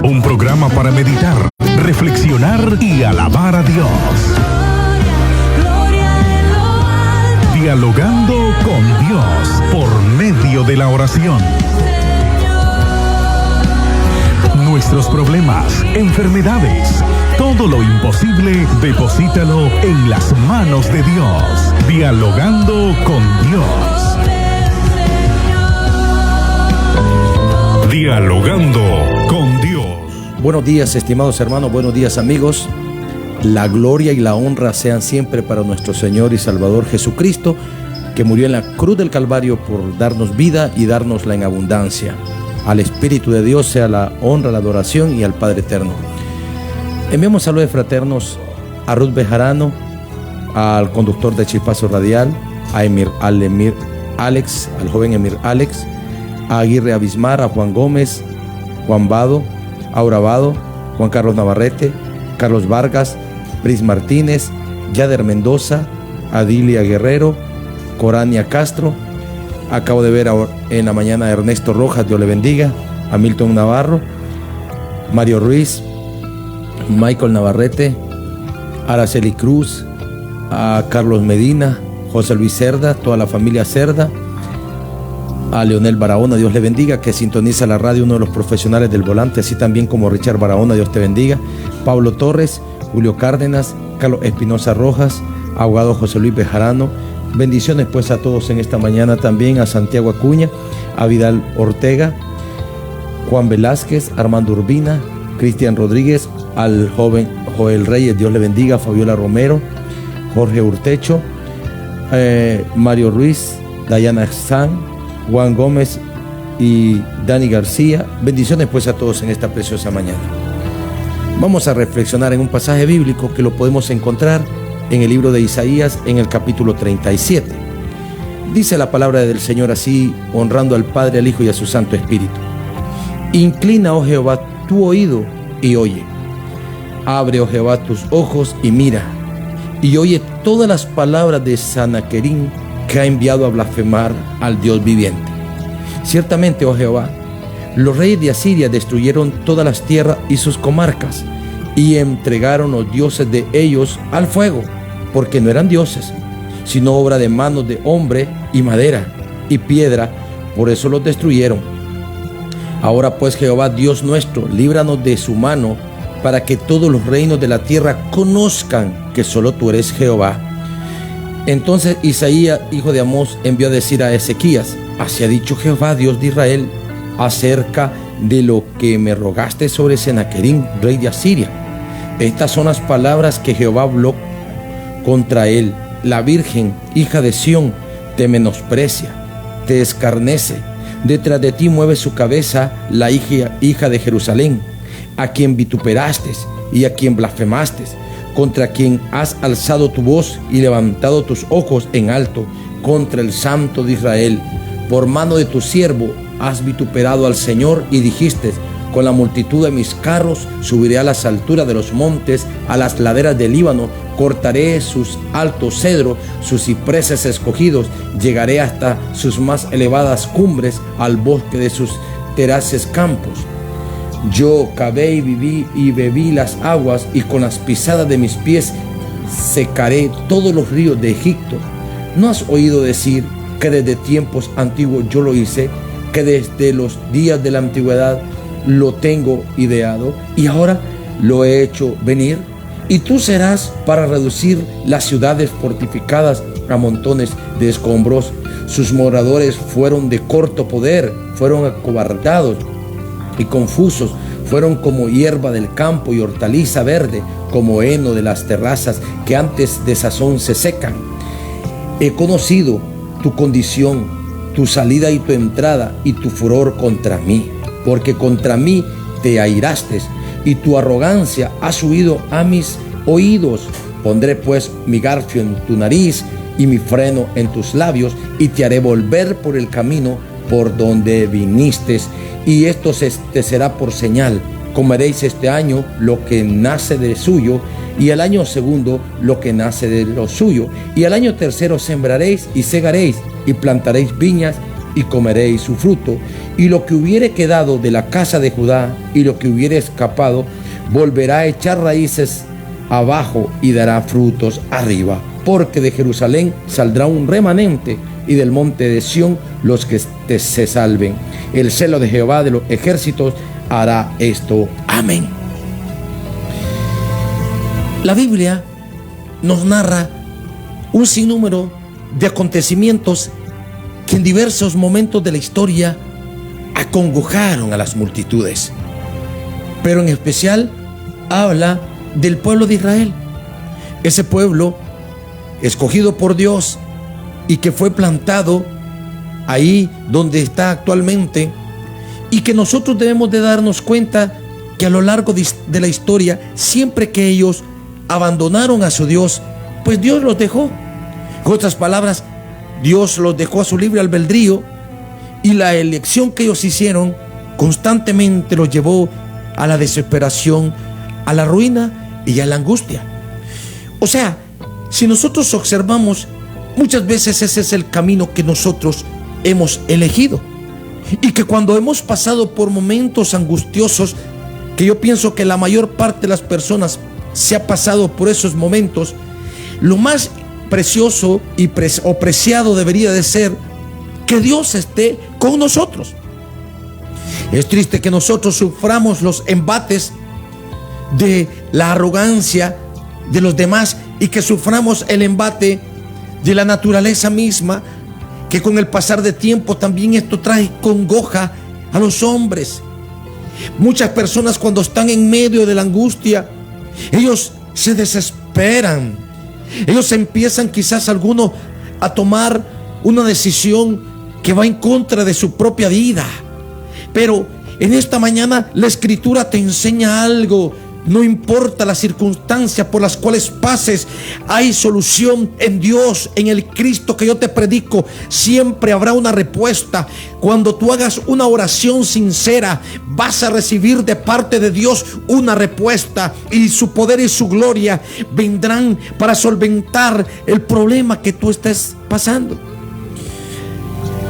Un programa para meditar, reflexionar y alabar a Dios. Dialogando con Dios por medio de la oración. Nuestros problemas, enfermedades, todo lo imposible, deposítalo en las manos de Dios. Dialogando con Dios. Dialogando con Dios. Buenos días, estimados hermanos, buenos días, amigos. La gloria y la honra sean siempre para nuestro Señor y Salvador Jesucristo, que murió en la cruz del Calvario por darnos vida y dárnosla en abundancia. Al Espíritu de Dios sea la honra, la adoración y al Padre Eterno. Enviamos saludos fraternos a Ruth Bejarano, al conductor de Chispazo Radial, al joven Emir Alex, a Aguirre Abismar, a Juan Gómez, Juan Vado, Aura Vado, Juan Carlos Navarrete, Carlos Vargas, Pris Martínez, Yader Mendoza, Adilia Guerrero, Corania Castro. Acabo de ver en la mañana a Ernesto Rojas, Dios le bendiga, a Milton Navarro, Mario Ruiz, Michael Navarrete, Araceli Cruz, a Carlos Medina, José Luis Cerda, toda la familia Cerda, a Leonel Barahona, Dios le bendiga, que sintoniza la radio, uno de los profesionales del volante, así también como Richard Barahona, Dios te bendiga, Pablo Torres, Julio Cárdenas, Carlos Espinosa Rojas, abogado José Luis Bejarano. Bendiciones pues a todos en esta mañana, también a Santiago Acuña, a Vidal Ortega, Juan Velázquez, Armando Urbina, Cristian Rodríguez, al joven Joel Reyes, Dios le bendiga, Fabiola Romero, Jorge Urtecho, Mario Ruiz, Dayana San, Juan Gómez y Dani García. Bendiciones pues a todos en esta preciosa mañana. Vamos a reflexionar en un pasaje bíblico que lo podemos encontrar en el libro de Isaías, en el capítulo 37. Dice la palabra del Señor así, honrando al Padre, al Hijo y a su Santo Espíritu. Inclina, oh Jehová, tu oído y oye. Abre, oh Jehová, tus ojos y mira. Y oye todas las palabras de Sanaquerín, que ha enviado a blasfemar al Dios viviente. Ciertamente, oh Jehová, los reyes de Asiria destruyeron todas las tierras y sus comarcas, y entregaron los dioses de ellos al fuego, porque no eran dioses, sino obra de manos de hombre y madera y piedra, por eso los destruyeron. Ahora pues, Jehová Dios nuestro, líbranos de su mano, para que todos los reinos de la tierra conozcan que solo tú eres Jehová. Entonces Isaías, hijo de Amós, envió a decir a Ezequías: así ha dicho Jehová, Dios de Israel, acerca de lo que me rogaste sobre Senaquerín, rey de Asiria. Estas son las palabras que Jehová habló contra él. La Virgen, hija de Sión, te menosprecia, te escarnece. Detrás de ti mueve su cabeza la hija de Jerusalén, a quien vituperaste y a quien blasfemaste, contra quien has alzado tu voz y levantado tus ojos en alto, contra el Santo de Israel. Por mano de tu siervo has vituperado al Señor y dijiste: con la multitud de mis carros subiré a las alturas de los montes, a las laderas del Líbano, cortaré sus altos cedros, sus cipreses escogidos, llegaré hasta sus más elevadas cumbres, al bosque de sus teraces campos. Yo cavé y bebí las aguas, y con las pisadas de mis pies secaré todos los ríos de Egipto. ¿No has oído decir que desde tiempos antiguos yo lo hice, que desde los días de la antigüedad lo tengo ideado, y ahora lo he hecho venir? Y tú serás para reducir las ciudades fortificadas a montones de escombros. Sus moradores fueron de corto poder, fueron acobardados y confusos, fueron como hierba del campo y hortaliza verde, como heno de las terrazas que antes de sazón se secan. He conocido tu condición, tu salida y tu entrada, y tu furor contra mí, porque contra mí te airaste, y tu arrogancia ha subido a mis oídos. Pondré pues mi garfio en tu nariz y mi freno en tus labios, y te haré volver por el camino por donde viniste, y esto te será por señal. Comeréis este año lo que nace de suyo, y el año segundo lo que nace de lo suyo, y el año tercero sembraréis y segaréis, y plantaréis viñas y comeréis su fruto, y lo que hubiere quedado de la casa de Judá y lo que hubiere escapado, volverá a echar raíces abajo y dará frutos arriba. Porque de Jerusalén saldrá un remanente y del monte de Sión los que se salven. El celo de Jehová de los ejércitos hará esto. Amén. La Biblia nos narra un sinnúmero de acontecimientos que en diversos momentos de la historia acongojaron a las multitudes, pero en especial habla del pueblo de Israel, ese pueblo escogido por Dios y que fue plantado ahí donde está actualmente, y que nosotros debemos de darnos cuenta que a lo largo de la historia, siempre que ellos abandonaron a su Dios, pues Dios los dejó. En otras palabras, Dios los dejó a su libre albedrío, y la elección que ellos hicieron constantemente los llevó a la desesperación, a la ruina y a la angustia. O sea, si nosotros observamos, muchas veces ese es el camino que nosotros hemos elegido, y que cuando hemos pasado por momentos angustiosos, que yo pienso que la mayor parte de las personas se ha pasado por esos momentos, lo más precioso o preciado debería de ser que Dios esté con nosotros. Es triste que nosotros suframos los embates de la arrogancia de los demás, y que suframos el embate de la naturaleza misma, que con el pasar de tiempo también esto trae congoja a los hombres. Muchas personas, cuando están en medio de la angustia, ellos se desesperan. Ellos empiezan, quizás algunos, a tomar una decisión que va en contra de su propia vida. Pero en esta mañana la Escritura te enseña algo. No importa las circunstancias por las cuales pases, hay solución en Dios, en el Cristo que yo te predico. Siempre habrá una respuesta. Cuando tú hagas una oración sincera, vas a recibir de parte de Dios una respuesta, y su poder y su gloria vendrán para solventar el problema que tú estés pasando.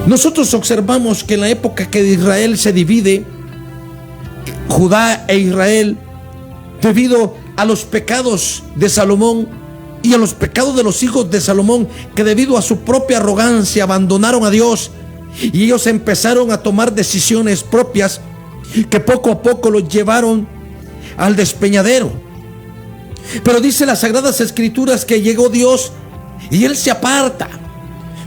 Nosotros observamos que en la época que Israel se divide, Judá e Israel, debido a los pecados de Salomón y a los pecados de los hijos de Salomón, que debido a su propia arrogancia abandonaron a Dios, y ellos empezaron a tomar decisiones propias que poco a poco los llevaron al despeñadero. Pero dice las Sagradas Escrituras que llegó Dios y Él se aparta.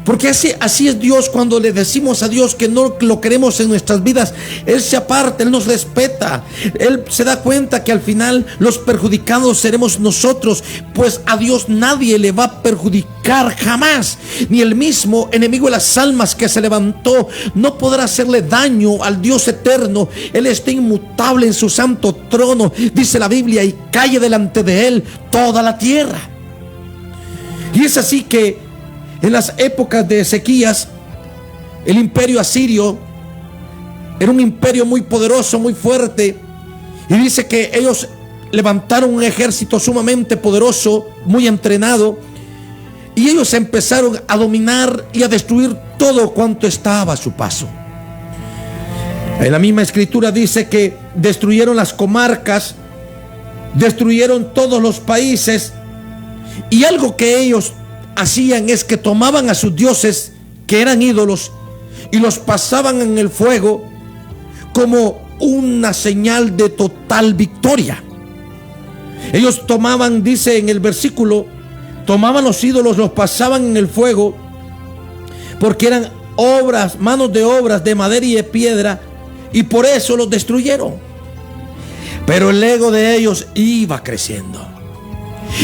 Porque así es Dios. Cuando le decimos a Dios que no lo queremos en nuestras vidas, Él se aparta, Él nos respeta. Él se da cuenta que al final los perjudicados seremos nosotros, pues a Dios nadie le va a perjudicar jamás. Ni el mismo enemigo de las almas que se levantó no podrá hacerle daño al Dios eterno. Él está inmutable en su santo trono, dice la Biblia, y calle delante de Él toda la tierra. Y es así que en las épocas de Ezequías, el imperio asirio era un imperio muy poderoso, muy fuerte, y dice que ellos levantaron un ejército sumamente poderoso, muy entrenado, y ellos empezaron a dominar y a destruir todo cuanto estaba a su paso. En la misma Escritura dice que destruyeron las comarcas, destruyeron todos los países, y algo que ellos hacían es que tomaban a sus dioses, que eran ídolos, y los pasaban en el fuego como una señal de total victoria. Ellos tomaban, dice en el versículo, tomaban los ídolos, los pasaban en el fuego, porque eran obras, manos de obras de madera y de piedra, y por eso los destruyeron. Pero el ego de ellos iba creciendo.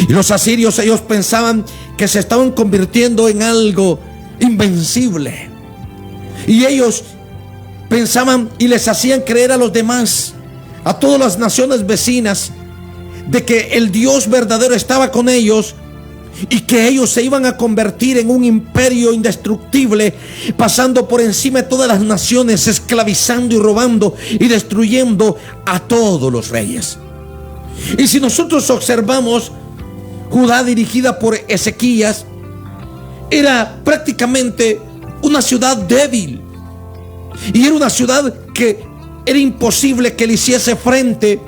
Y los asirios, ellos pensaban que se estaban convirtiendo en algo invencible, y ellos pensaban y les hacían creer a los demás, a todas las naciones vecinas, de que el Dios verdadero estaba con ellos, y que ellos se iban a convertir en un imperio indestructible, pasando por encima de todas las naciones, esclavizando y robando y destruyendo a todos los reyes. Y si nosotros observamos, Judá, dirigida por Ezequías, era prácticamente una ciudad débil. Y era una ciudad que era imposible que le hiciese frente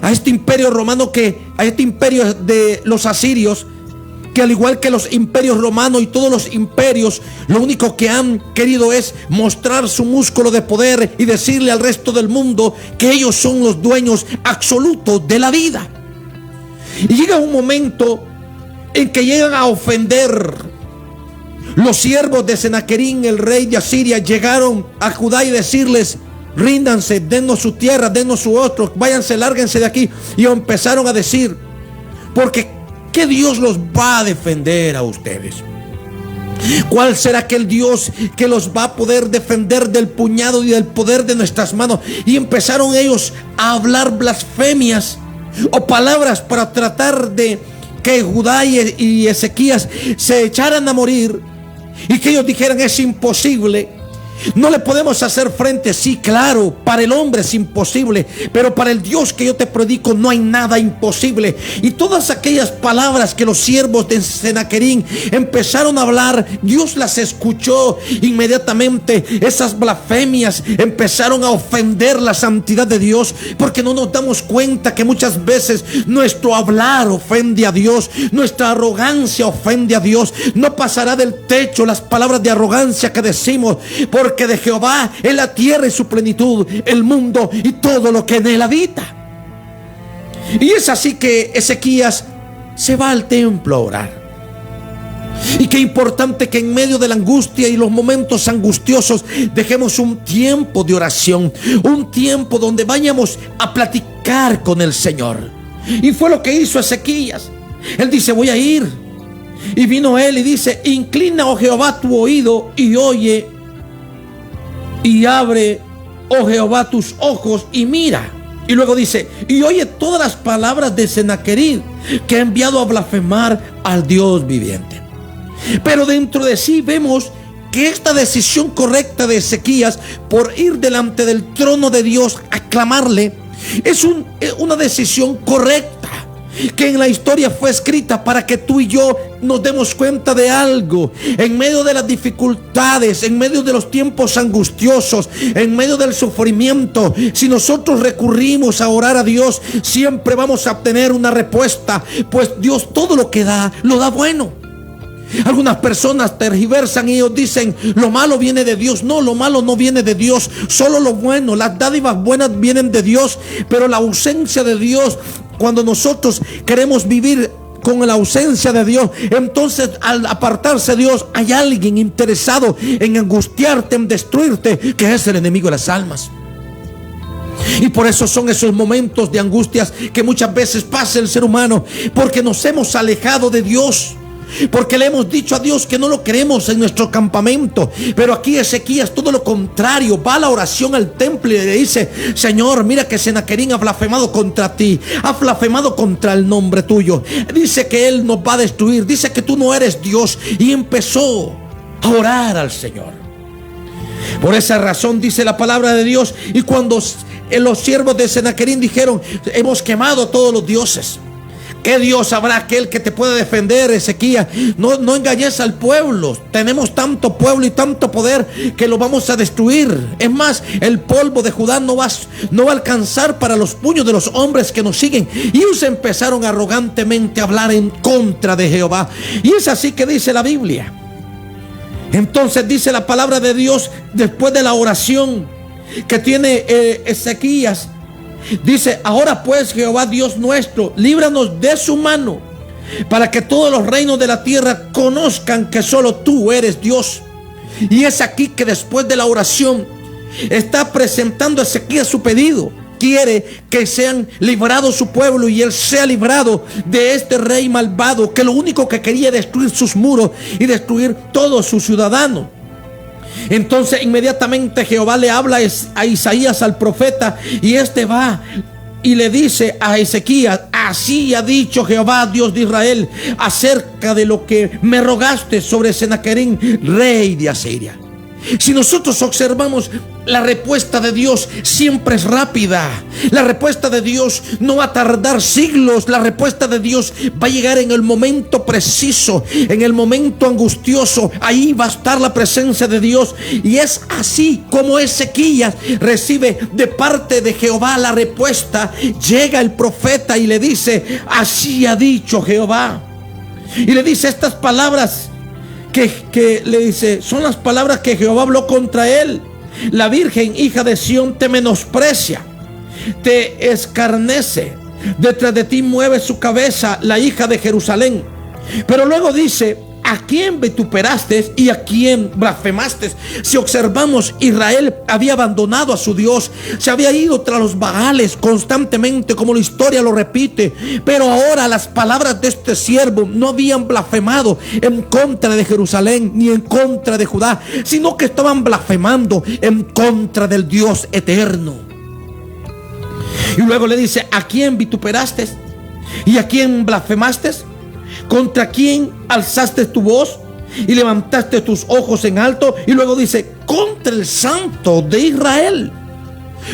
a este imperio romano, a este imperio de los asirios, que al igual que los imperios romanos y todos los imperios, lo único que han querido es mostrar su músculo de poder y decirle al resto del mundo que ellos son los dueños absolutos de la vida. Y llega un momento en que llegan a ofender. Los siervos de Senaquerín, el rey de Asiria, llegaron a Judá y decirles: ríndanse, dennos su tierra, dennos su otro, váyanse, lárguense de aquí. Y empezaron a decir: porque ¿qué Dios los va a defender a ustedes? ¿Cuál será aquel Dios que los va a poder defender del puñado y del poder de nuestras manos? Y empezaron ellos a hablar blasfemias o palabras para tratar de que Judá y Ezequías se echaran a morir, y que ellos dijeran: es imposible, no le podemos hacer frente. Sí, claro, para el hombre es imposible, pero para el Dios que yo te predico no hay nada imposible. Y todas aquellas palabras que los siervos de Senaquerín empezaron a hablar, Dios las escuchó inmediatamente. Esas blasfemias empezaron a ofender la santidad de Dios, porque no nos damos cuenta que muchas veces nuestro hablar ofende a Dios, nuestra arrogancia ofende a Dios. No pasará del techo las palabras de arrogancia que decimos, porque de Jehová es la tierra y su plenitud, el mundo y todo lo que en él habita. Y es así que Ezequías se va al templo a orar. Y qué importante que en medio de la angustia y los momentos angustiosos dejemos un tiempo de oración, un tiempo donde vayamos a platicar con el Señor. Y fue lo que hizo Ezequías. Él dice: voy a ir. Y vino él y dice: inclina, oh Jehová, tu oído y oye, y abre, oh Jehová, tus ojos y mira. Y luego dice: y oye todas las palabras de Senaquerib, que ha enviado a blasfemar al Dios viviente. Pero dentro de sí vemos que esta decisión correcta de Ezequías por ir delante del trono de Dios a clamarle es una decisión correcta, que en la historia fue escrita para que tú y yo nos demos cuenta de algo. En medio de las dificultades, en medio de los tiempos angustiosos, en medio del sufrimiento, si nosotros recurrimos a orar a Dios, siempre vamos a obtener una respuesta, pues Dios todo lo que da, lo da bueno. Algunas personas tergiversan y ellos dicen: lo malo viene de Dios. No, lo malo no viene de Dios, solo lo bueno. Las dádivas buenas vienen de Dios, pero la ausencia de Dios, cuando nosotros queremos vivir con la ausencia de Dios, entonces al apartarse Dios, hay alguien interesado en angustiarte, en destruirte, que es el enemigo de las almas. Y por eso son esos momentos de angustias que muchas veces pasa el ser humano, porque nos hemos alejado de Dios, porque le hemos dicho a Dios que no lo queremos en nuestro campamento. Pero aquí Ezequías todo lo contrario, va a la oración al templo y le dice: Señor, mira que Senaquerín ha blasfemado contra ti, ha blasfemado contra el nombre tuyo, dice que él nos va a destruir, dice que tú no eres Dios. Y empezó a orar al Señor. Por esa razón dice la palabra de Dios: y cuando los siervos de Senaquerín dijeron: hemos quemado todos los dioses, ¿qué Dios habrá aquel que te puede defender, Ezequías? No engañes al pueblo. Tenemos tanto pueblo y tanto poder que lo vamos a destruir. Es más, el polvo de Judá no va a alcanzar para los puños de los hombres que nos siguen. Y ellos empezaron arrogantemente a hablar en contra de Jehová. Y es así que dice la Biblia. Entonces dice la palabra de Dios, después de la oración que tiene Ezequías, dice: ahora pues, Jehová Dios nuestro, líbranos de su mano, para que todos los reinos de la tierra conozcan que solo tú eres Dios. Y es aquí que después de la oración está presentando a Ezequías su pedido. Quiere que sean librados su pueblo y él sea librado de este rey malvado, que lo único que quería es destruir sus muros y destruir todos sus ciudadanos. Entonces inmediatamente Jehová le habla a Isaías, al profeta, y este va y le dice a Ezequías: así ha dicho Jehová, Dios de Israel, acerca de lo que me rogaste sobre Senaquerín, rey de Asiria. Si nosotros observamos la respuesta de Dios siempre es rápida. La respuesta de Dios no va a tardar siglos. La respuesta de Dios va a llegar en el momento preciso, en el momento angustioso. Ahí va a estar la presencia de Dios. Y es así como Ezequías recibe de parte de Jehová la respuesta. Llega el profeta y le dice: así ha dicho Jehová. Y le dice estas palabras que le dice, son las palabras que Jehová habló contra él. La virgen, hija de Sión, te menosprecia, te escarnece. Detrás de ti mueve su cabeza la hija de Jerusalén. Pero luego dice: ¿a quién vituperaste y a quién blasfemaste? Si observamos, Israel había abandonado a su Dios, se había ido tras los Baales constantemente, como la historia lo repite. Pero ahora las palabras de este siervo no habían blasfemado en contra de Jerusalén ni en contra de Judá, sino que estaban blasfemando en contra del Dios eterno. Y luego le dice: ¿a quién vituperaste y a quién blasfemaste? ¿Contra quién alzaste tu voz y levantaste tus ojos en alto? Y luego dice: contra el Santo de Israel.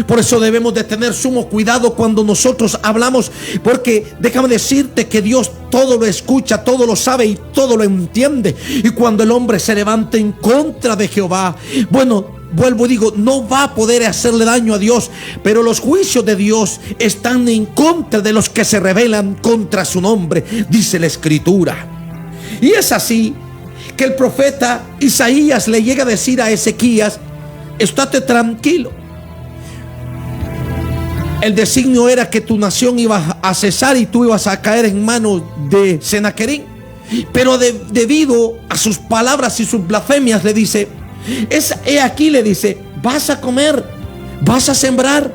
Por eso debemos de tener sumo cuidado cuando nosotros hablamos, porque déjame decirte que Dios todo lo escucha, todo lo sabe y todo lo entiende. Y cuando el hombre se levanta en contra de Jehová, bueno, vuelvo y digo, no va a poder hacerle daño a Dios, pero los juicios de Dios están en contra de los que se rebelan contra su nombre, dice la Escritura. Y es así que el profeta Isaías le llega a decir a Ezequías: estate tranquilo. El designio era que tu nación iba a cesar y tú ibas a caer en manos de Senaquerí. Pero debido a sus palabras y sus blasfemias, le dice: he aquí, le dice, vas a comer, vas a sembrar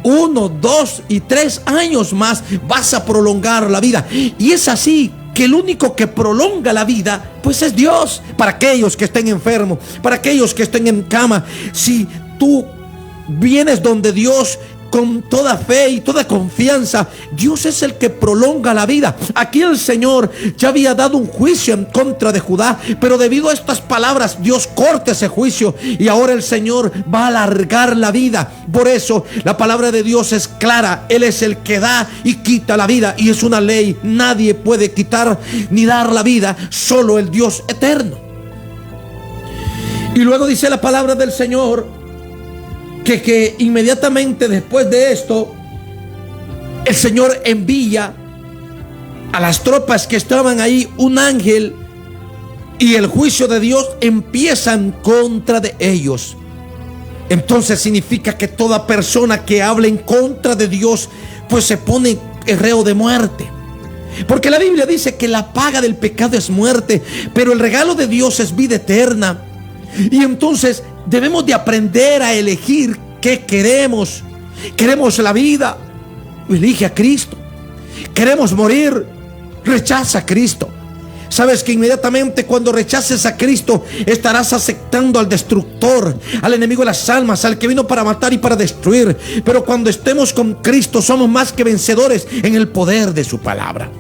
1, 2 y 3 años más, vas a prolongar la vida. Y es así que el único que prolonga la vida pues es Dios. Para aquellos que estén enfermos, para aquellos que estén en cama, si tú vienes donde Dios con toda fe y toda confianza, Dios es el que prolonga la vida. Aquí el Señor ya había dado un juicio en contra de Judá, pero debido a estas palabras Dios corta ese juicio y ahora el Señor va a alargar la vida. Por eso la palabra de Dios es clara: Él es el que da y quita la vida, y es una ley. Nadie puede quitar ni dar la vida, solo el Dios eterno. Y luego dice la palabra del Señor que inmediatamente después de esto, el Señor envía a las tropas que estaban ahí un ángel, y el juicio de Dios empieza en contra de ellos. Entonces significa que toda persona que hable en contra de Dios pues se pone reo de muerte, porque la Biblia dice que la paga del pecado es muerte, pero el regalo de Dios es vida eterna. Y entonces debemos de aprender a elegir qué queremos. ¿Queremos la vida? Elige a Cristo. ¿Queremos morir? Rechaza a Cristo. Sabes que inmediatamente cuando rechaces a Cristo estarás aceptando al destructor, al enemigo de las almas, al que vino para matar y para destruir. Pero cuando estemos con Cristo somos más que vencedores en el poder de su palabra.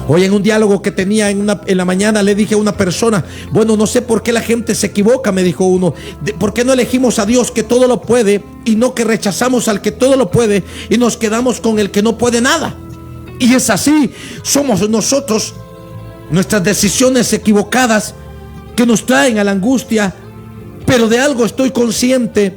Hoy en un diálogo que tenía en la mañana le dije a una persona: bueno, no sé por qué la gente se equivoca, me dijo uno. ¿Por qué no elegimos a Dios que todo lo puede y no que rechazamos al que todo lo puede y nos quedamos con el que no puede nada? Y es así, somos nosotros, nuestras decisiones equivocadas que nos traen a la angustia. Pero de algo estoy consciente.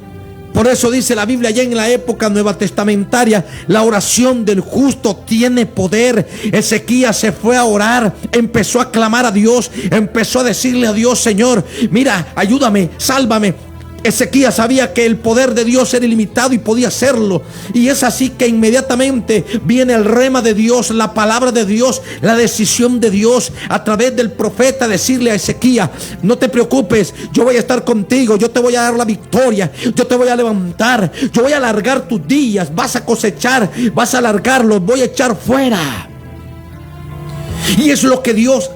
Por eso dice la Biblia, ya en la época nueva testamentaria, la oración del justo tiene poder. Ezequías se fue a orar, empezó a clamar a Dios, empezó a decirle a Dios: Señor, mira, ayúdame, sálvame. Ezequías sabía que el poder de Dios era ilimitado y podía hacerlo. Y es así que inmediatamente viene el rema de Dios, la palabra de Dios, la decisión de Dios a través del profeta, decirle a Ezequías: no te preocupes, yo voy a estar contigo, yo te voy a dar la victoria, yo te voy a levantar, yo voy a alargar tus días, vas a cosechar, vas a alargarlos, voy a echar fuera. Y es lo que Dios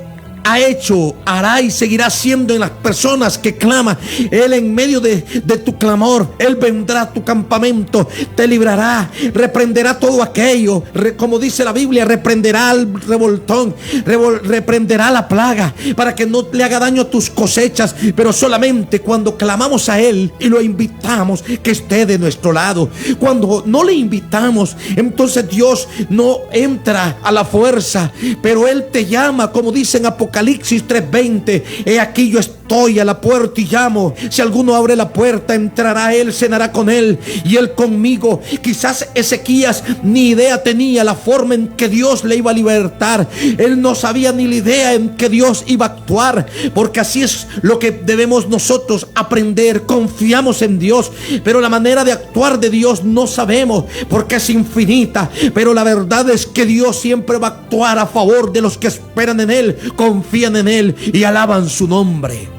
ha hecho, hará y seguirá siendo en las personas que claman. Él en medio de tu clamor, Él vendrá a tu campamento, te librará, reprenderá todo aquello, como dice la Biblia, reprenderá al revoltón, reprenderá la plaga para que no le haga daño a tus cosechas, pero solamente cuando clamamos a Él y lo invitamos que esté de nuestro lado. Cuando no le invitamos, entonces Dios no entra a la fuerza, pero Él te llama, como dice en Apocalipsis 3:20, he aquí yo estoy a la puerta y llamo. Si alguno abre la puerta, entrará Él, cenará con Él y Él conmigo. Quizás Ezequías ni idea tenía la forma en que Dios le iba a libertar. Él no sabía ni la idea en que Dios iba a actuar, porque así es lo que debemos nosotros aprender. Confiamos en Dios, pero la manera de actuar de Dios no sabemos, porque es infinita. Pero la verdad es que Dios siempre va a actuar a favor de los que esperan en Él, confían en Él y alaban su nombre.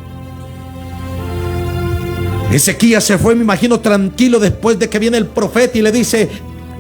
Ezequías se fue, me imagino, tranquilo después de que viene el profeta y le dice: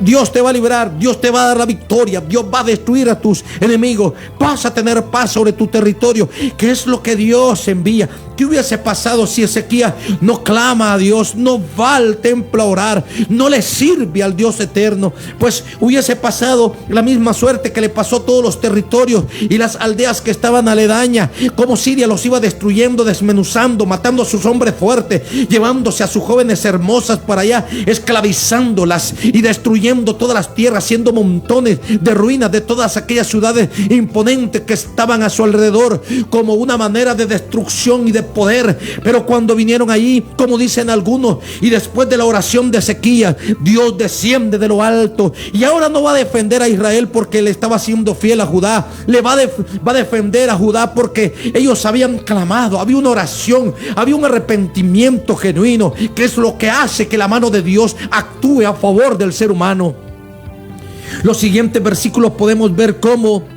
Dios te va a librar, Dios te va a dar la victoria, Dios va a destruir a tus enemigos, vas a tener paz sobre tu territorio. ¿Qué es lo que Dios envía? ¿Qué hubiese pasado si Ezequías no clama a Dios, no va al templo a orar, no le sirve al Dios eterno? Pues hubiese pasado la misma suerte que le pasó a todos los territorios y las aldeas que estaban aledañas, como Siria los iba destruyendo, desmenuzando, matando a sus hombres fuertes, llevándose a sus jóvenes hermosas para allá, esclavizándolas y destruyendo todas las tierras, haciendo montones de ruinas de todas aquellas ciudades imponentes que estaban a su alrededor, como una manera de destrucción y de poder. Pero cuando vinieron allí, como dicen algunos, y después de la oración de Ezequías, Dios desciende de lo alto y ahora no va a defender a Israel porque le estaba siendo fiel a Judá, va a defender a Judá porque ellos habían clamado, había una oración, había un arrepentimiento genuino, que es lo que hace que la mano de Dios actúe a favor del ser humano. Los siguientes versículos podemos ver cómo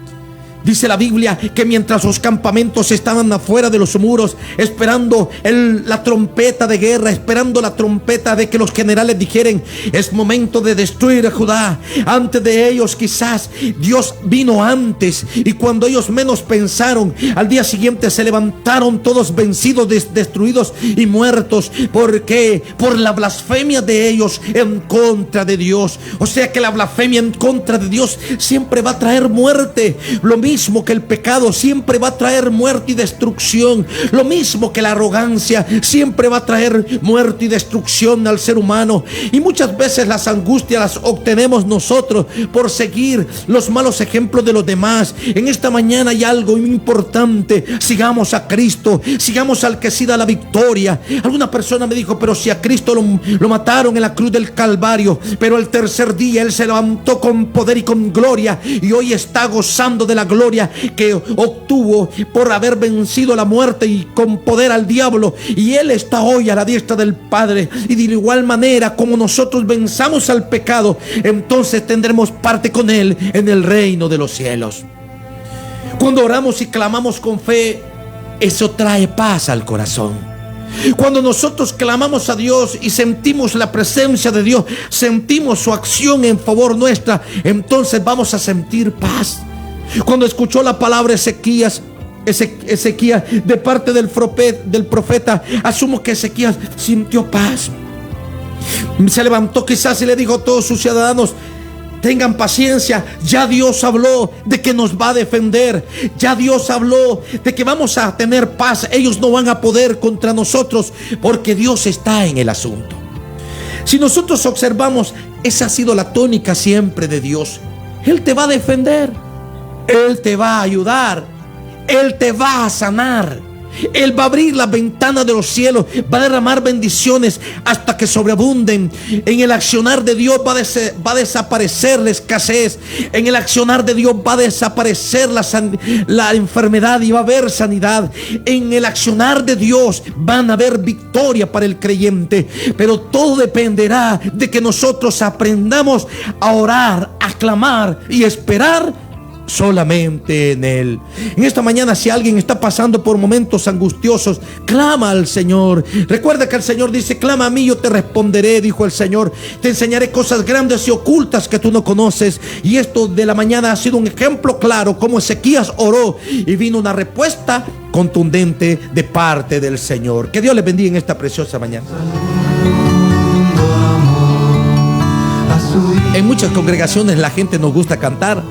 dice la Biblia que mientras los campamentos estaban afuera de los muros, esperando la trompeta de guerra, esperando la trompeta de que los generales dijeran: es momento de destruir a Judá. Antes de ellos quizás Dios vino antes, y cuando ellos menos pensaron, al día siguiente se levantaron todos vencidos, destruidos y muertos. ¿Por qué? Por la blasfemia de ellos en contra de Dios. O sea que la blasfemia en contra de Dios siempre va a traer muerte. Lo mismo que el pecado siempre va a traer muerte y destrucción. Lo mismo que la arrogancia siempre va a traer muerte y destrucción al ser humano. Y muchas veces las angustias las obtenemos nosotros por seguir los malos ejemplos de los demás. En esta mañana hay algo importante: sigamos a Cristo, sigamos al que sí da la victoria. Alguna persona me dijo: pero si a Cristo lo mataron en la cruz del Calvario, pero el tercer día Él se levantó con poder y con gloria, y hoy está gozando de la gloria que obtuvo por haber vencido la muerte y con poder al diablo, y Él está hoy a la diestra del Padre. Y de igual manera como nosotros venzamos al pecado, entonces tendremos parte con Él en el reino de los cielos. Cuando oramos y clamamos con fe, eso trae paz al corazón. Cuando nosotros clamamos a Dios y sentimos la presencia de Dios, sentimos su acción en favor nuestra, entonces vamos a sentir paz. Cuando escuchó la palabra Ezequías de parte del profeta, asumo que Ezequías sintió paz. Se levantó quizás y le dijo a todos sus ciudadanos: tengan paciencia, ya Dios habló de que nos va a defender, ya Dios habló de que vamos a tener paz, ellos no van a poder contra nosotros porque Dios está en el asunto. Si nosotros observamos, esa ha sido la tónica siempre de Dios. Él te va a defender, Él te va a ayudar, Él te va a sanar. Él va a abrir las ventanas de los cielos, va a derramar bendiciones hasta que sobreabunden. En el accionar de Dios va a desaparecer la escasez. En el accionar de Dios va a desaparecer la enfermedad y va a haber sanidad. En el accionar de Dios van a haber victoria para el creyente. Pero todo dependerá de que nosotros aprendamos a orar, a clamar y esperar solamente en Él. En esta mañana, si alguien está pasando por momentos angustiosos, clama al Señor. Recuerda que el Señor dice: clama a mí, yo te responderé, dijo el Señor. Te enseñaré cosas grandes y ocultas que tú no conoces. Y esto de la mañana ha sido un ejemplo claro, como Ezequías oró y vino una respuesta contundente de parte del Señor. Que Dios les bendiga en esta preciosa mañana. En muchas congregaciones la gente nos gusta cantar,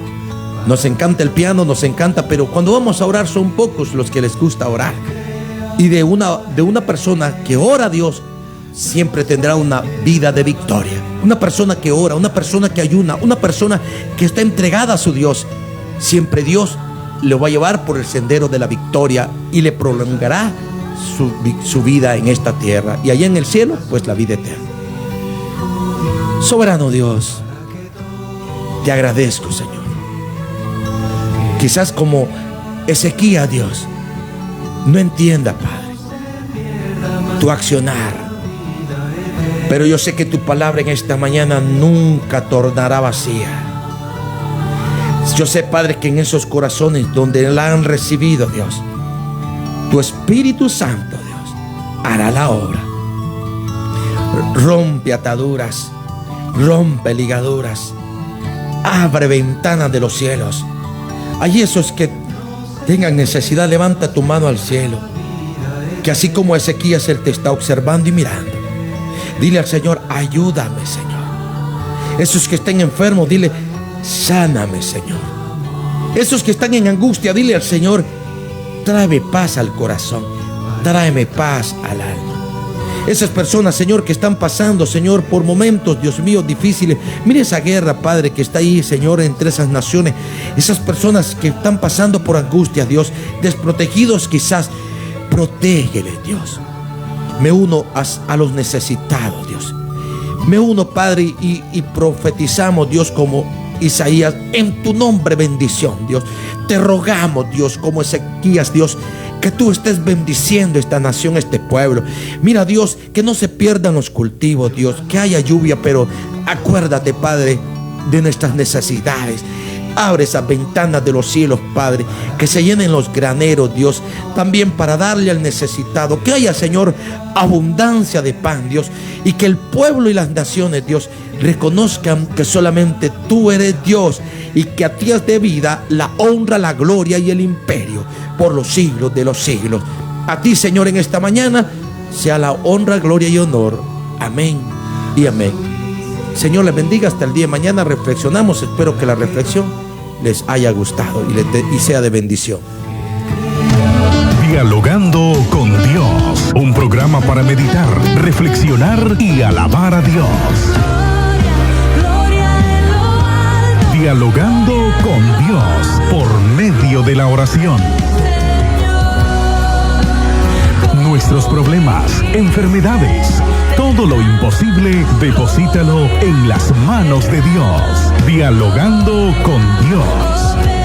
nos encanta el piano, nos encanta, pero cuando vamos a orar son pocos los que les gusta orar. Y de una persona que ora a Dios siempre tendrá una vida de victoria. Una persona que ora, una persona que ayuna, una persona que está entregada a su Dios, siempre Dios le va a llevar por el sendero de la victoria y le prolongará su vida en esta tierra, y allá en el cielo pues la vida eterna. Soberano Dios, te agradezco, Señor. Quizás como Ezequías, Dios, no entienda, Padre, tu accionar, pero yo sé que tu palabra en esta mañana nunca tornará vacía. Yo sé, Padre, que en esos corazones donde la han recibido, Dios, tu Espíritu Santo, Dios, hará la obra. Rompe ataduras, rompe ligaduras, abre ventanas de los cielos. Hay esos que tengan necesidad, levanta tu mano al cielo, que así como Ezequías, Él te está observando y mirando. Dile al Señor: ayúdame, Señor. Esos que estén enfermos, dile: sáname, Señor. Esos que están en angustia, dile al Señor: tráeme paz al corazón, tráeme paz al alma. Esas personas, Señor, que están pasando, Señor, por momentos, Dios mío, difíciles. Mire esa guerra, Padre, que está ahí, Señor, entre esas naciones. Esas personas que están pasando por angustia, Dios, desprotegidos quizás. Protégeles, Dios. Me uno a los necesitados, Dios. Me uno, Padre, y profetizamos, Dios, como Isaías, en tu nombre bendición, Dios. Te rogamos, Dios, como Ezequías, Dios, que tú estés bendiciendo esta nación, este pueblo. Mira, Dios, que no se pierdan los cultivos, Dios, que haya lluvia, pero acuérdate, Padre, de nuestras necesidades. Abre esas ventanas de los cielos, Padre, que se llenen los graneros, Dios, también para darle al necesitado. Que haya, Señor, abundancia de pan, Dios, y que el pueblo y las naciones, Dios, reconozcan que solamente tú eres Dios y que a ti es debida la honra, la gloria y el imperio por los siglos de los siglos. A ti, Señor, en esta mañana sea la honra, gloria y honor. Amén y amén. Señor, les bendiga hasta el día de mañana. Reflexionamos. Espero que la reflexión les haya gustado y sea de bendición. Dialogando con Dios, un programa para meditar, reflexionar y alabar a Dios. Dialogando con Dios por medio de la oración. Nuestros problemas, enfermedades, todo lo imposible, deposítalo en las manos de Dios. Dialogando con Dios.